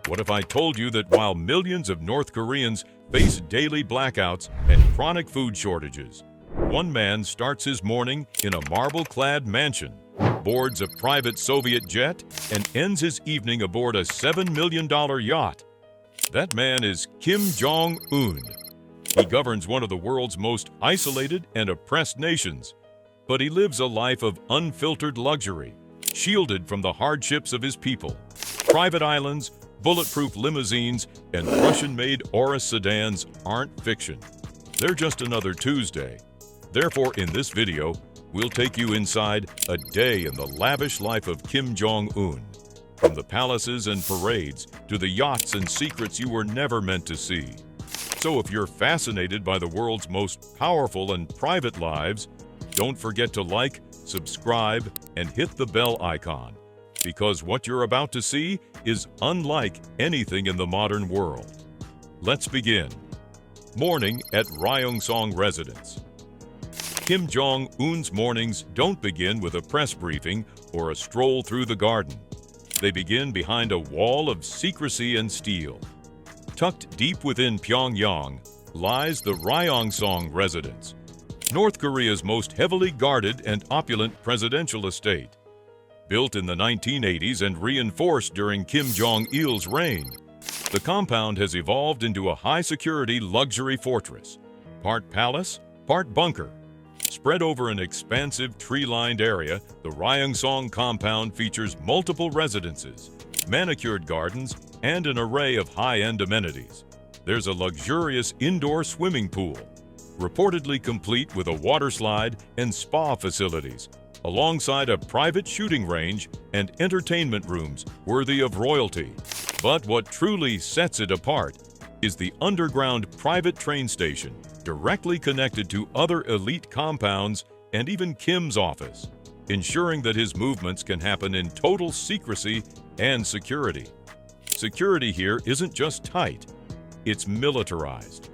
What if I told you that while millions of North Koreans face daily blackouts and chronic food shortages, one man starts his morning in a marble-clad mansion, boards a private Soviet jet, and ends his evening aboard a $7 million yacht? That man is Kim Jong Un. He governs one of the world's most isolated and oppressed nations, but he lives a life of unfiltered luxury, shielded from the hardships of his people. Private islands, bulletproof limousines, and Russian-made Urus sedans aren't fiction. They're just another Tuesday. Therefore, in this video, we'll take you inside a day in the lavish life of Kim Jong Un. From the palaces and parades to the yachts and secrets you were never meant to see. So if you're fascinated by the world's most powerful and private lives, don't forget to like, subscribe, and hit the bell icon, because what you're about to see is unlike anything in the modern world. Let's begin. Morning at Ryong residence. Kim Jong Un's mornings don't begin with a press briefing or a stroll through the garden. They begin behind a wall of secrecy and steel. Tucked deep within Pyongyang lies the Ryong residence, North Korea's most heavily guarded and opulent presidential estate. Built in the 1980s and reinforced during Kim Jong-il's reign, the compound has evolved into a high-security luxury fortress, part palace, part bunker. Spread over an expansive tree-lined area, the Ryong compound features multiple residences, manicured gardens, and an array of high-end amenities. There's a luxurious indoor swimming pool, reportedly complete with a water slide and spa facilities, alongside a private shooting range and entertainment rooms worthy of royalty. But what truly sets it apart is the underground private train station, directly connected to other elite compounds and even Kim's office, ensuring that his movements can happen in total secrecy and security. Security here isn't just tight, it's militarized.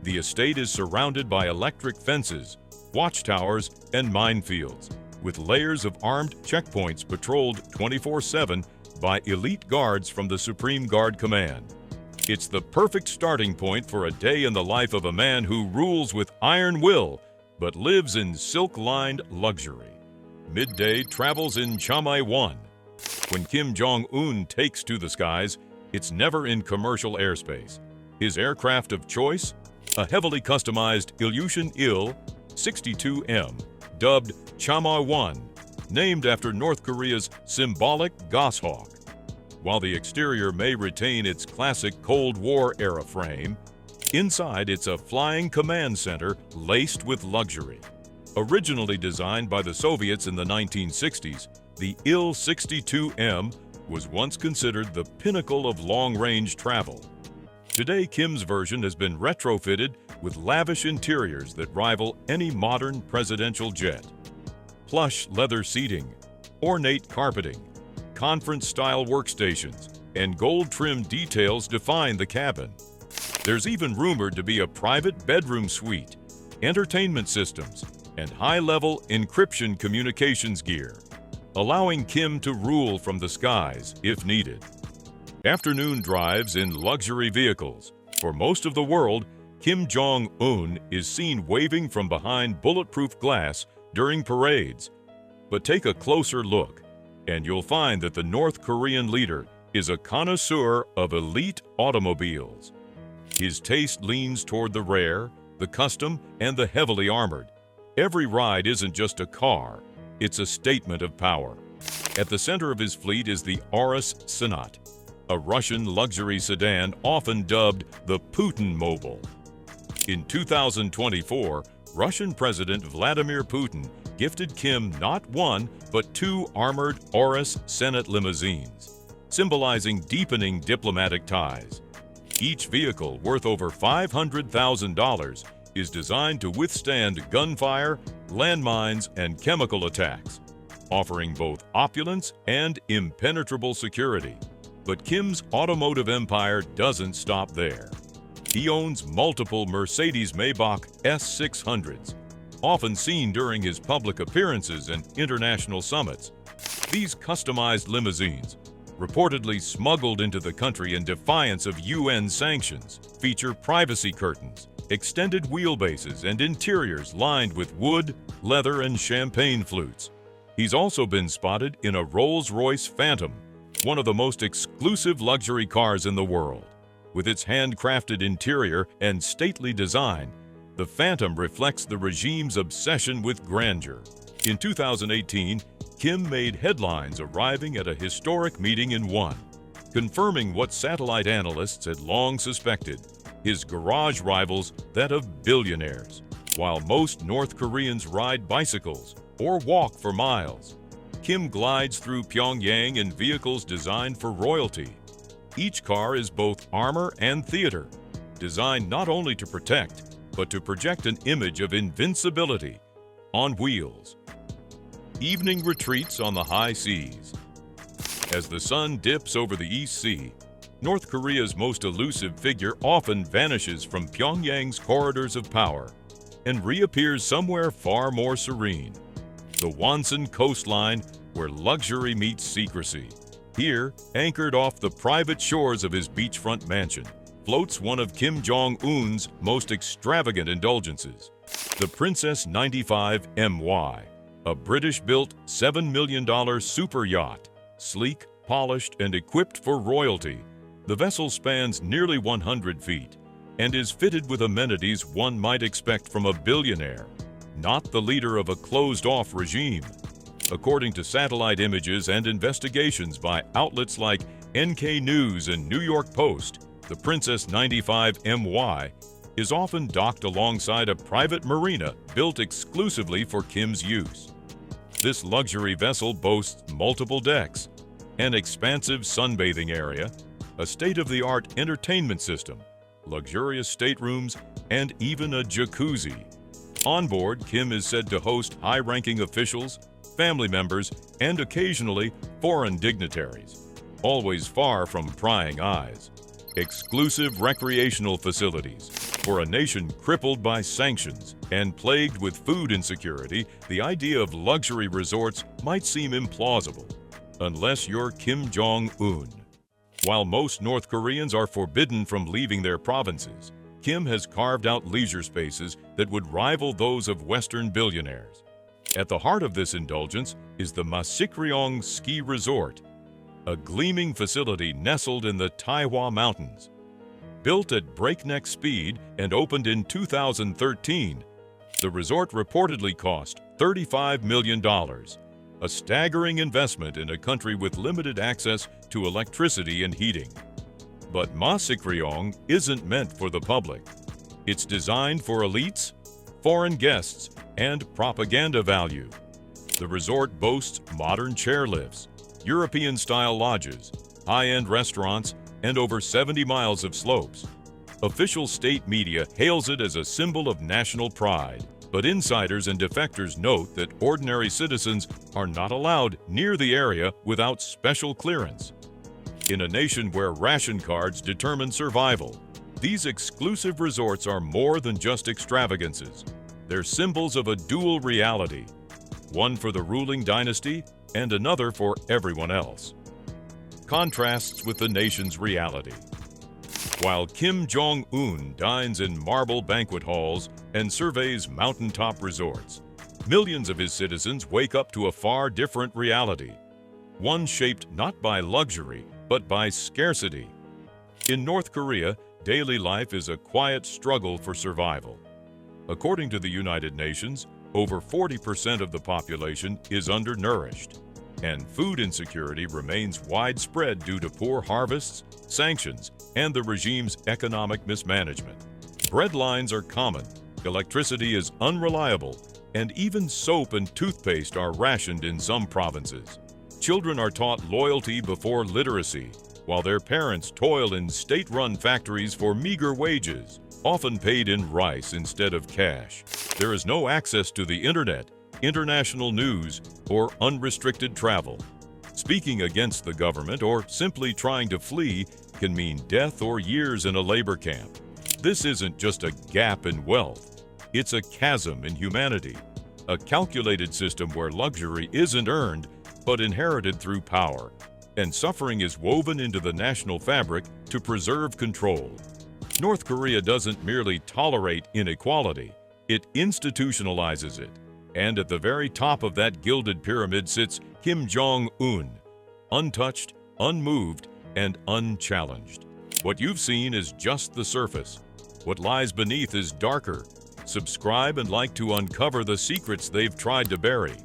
The estate is surrounded by electric fences, watchtowers, and minefields, with layers of armed checkpoints patrolled 24/7 by elite guards from the Supreme Guard Command. It's the perfect starting point for a day in the life of a man who rules with iron will, but lives in silk-lined luxury. Midday travels in Chamai-1. When Kim Jong-un takes to the skies, it's never in commercial airspace. His aircraft of choice? A heavily customized Ilyushin Il-62M, dubbed Chamai-1, named after North Korea's symbolic goshawk. While the exterior may retain its classic Cold War-era frame, inside it's a flying command center laced with luxury. Originally designed by the Soviets in the 1960s, the Il-62M was once considered the pinnacle of long-range travel. Today, Kim's version has been retrofitted with lavish interiors that rival any modern presidential jet. Plush leather seating, ornate carpeting, conference-style workstations, and gold-trimmed details define the cabin. There's even rumored to be a private bedroom suite, entertainment systems, and high-level encryption communications gear, allowing Kim to rule from the skies if needed. Afternoon drives in luxury vehicles. For most of the world, Kim Jong-un is seen waving from behind bulletproof glass during parades. But take a closer look, and you'll find that the North Korean leader is a connoisseur of elite automobiles. His taste leans toward the rare, the custom, and the heavily armored. Every ride isn't just a car, it's a statement of power. At the center of his fleet is the Urus Senat, a Russian luxury sedan often dubbed the Putin Mobile. In 2024, Russian President Vladimir Putin gifted Kim not one, but two armored Urus Senat limousines, symbolizing deepening diplomatic ties. Each vehicle, worth over $500,000, is designed to withstand gunfire, landmines, and chemical attacks, offering both opulence and impenetrable security. But Kim's automotive empire doesn't stop there. He owns multiple Mercedes-Maybach S600s, often seen during his public appearances and international summits. These customized limousines, reportedly smuggled into the country in defiance of UN sanctions, feature privacy curtains, extended wheelbases, and interiors lined with wood, leather, and champagne flutes. He's also been spotted in a Rolls-Royce Phantom, one of the most exclusive luxury cars in the world. With its handcrafted interior and stately design, the Phantom reflects the regime's obsession with grandeur. In 2018, Kim made headlines arriving at a historic meeting in Won, confirming what satellite analysts had long suspected: his garage rivals that of billionaires. While most North Koreans ride bicycles or walk for miles, Kim glides through Pyongyang in vehicles designed for royalty. Each car is both armor and theater, designed not only to protect, but to project an image of invincibility on wheels. Evening retreats on the high seas. As the sun dips over the East Sea, North Korea's most elusive figure often vanishes from Pyongyang's corridors of power and reappears somewhere far more serene. The Wonsan coastline, where luxury meets secrecy. Here, anchored off the private shores of his beachfront mansion, floats one of Kim Jong Un's most extravagant indulgences, the Princess 95 MY, a British-built $7 million super yacht, sleek, polished, and equipped for royalty. The vessel spans nearly 100 feet and is fitted with amenities one might expect from a billionaire, not the leader of a closed-off regime. According to satellite images and investigations by outlets like NK News and New York Post, the Princess 95 MY is often docked alongside a private marina built exclusively for Kim's use. This luxury vessel boasts multiple decks, an expansive sunbathing area, a state-of-the-art entertainment system, luxurious staterooms, and even a jacuzzi. On board, Kim is said to host high-ranking officials, family members, and occasionally foreign dignitaries, always far from prying eyes. Exclusive recreational facilities. For a nation crippled by sanctions and plagued with food insecurity, the idea of luxury resorts might seem implausible, unless you're Kim Jong Un. While most North Koreans are forbidden from leaving their provinces, Kim has carved out leisure spaces that would rival those of Western billionaires. At the heart of this indulgence is the Ryong Ski Resort, a gleaming facility nestled in the Taihua Mountains. Built at breakneck speed and opened in 2013, the resort reportedly cost $35 million, a staggering investment in a country with limited access to electricity and heating. But Ryong isn't meant for the public. It's designed for elites, foreign guests, and propaganda value. The resort boasts modern chairlifts, European-style lodges, high-end restaurants, and over 70 miles of slopes. Official state media hails it as a symbol of national pride, but insiders and defectors note that ordinary citizens are not allowed near the area without special clearance. In a nation where ration cards determine survival, these exclusive resorts are more than just extravagances. They're symbols of a dual reality, one for the ruling dynasty and another for everyone else. Contrasts with the nation's reality. While Kim Jong Un dines in marble banquet halls and surveys mountaintop resorts, millions of his citizens wake up to a far different reality, one shaped not by luxury, but by scarcity. In North Korea, daily life is a quiet struggle for survival. According to the United Nations, over 40% of the population is undernourished, and food insecurity remains widespread due to poor harvests, sanctions, and the regime's economic mismanagement. Bread lines are common, electricity is unreliable, and even soap and toothpaste are rationed in some provinces. Children are taught loyalty before literacy, while their parents toil in state-run factories for meager wages, often paid in rice instead of cash. There is no access to the internet, international news, or unrestricted travel. Speaking against the government or simply trying to flee can mean death or years in a labor camp. This isn't just a gap in wealth, it's a chasm in humanity, a calculated system where luxury isn't earned but inherited through power. and suffering is woven into the national fabric to preserve control. North Korea doesn't merely tolerate inequality, it institutionalizes it. And at the very top of that gilded pyramid sits Kim Jong Un, untouched, unmoved, and unchallenged. What you've seen is just the surface. What lies beneath is darker. Subscribe and like to uncover the secrets they've tried to bury.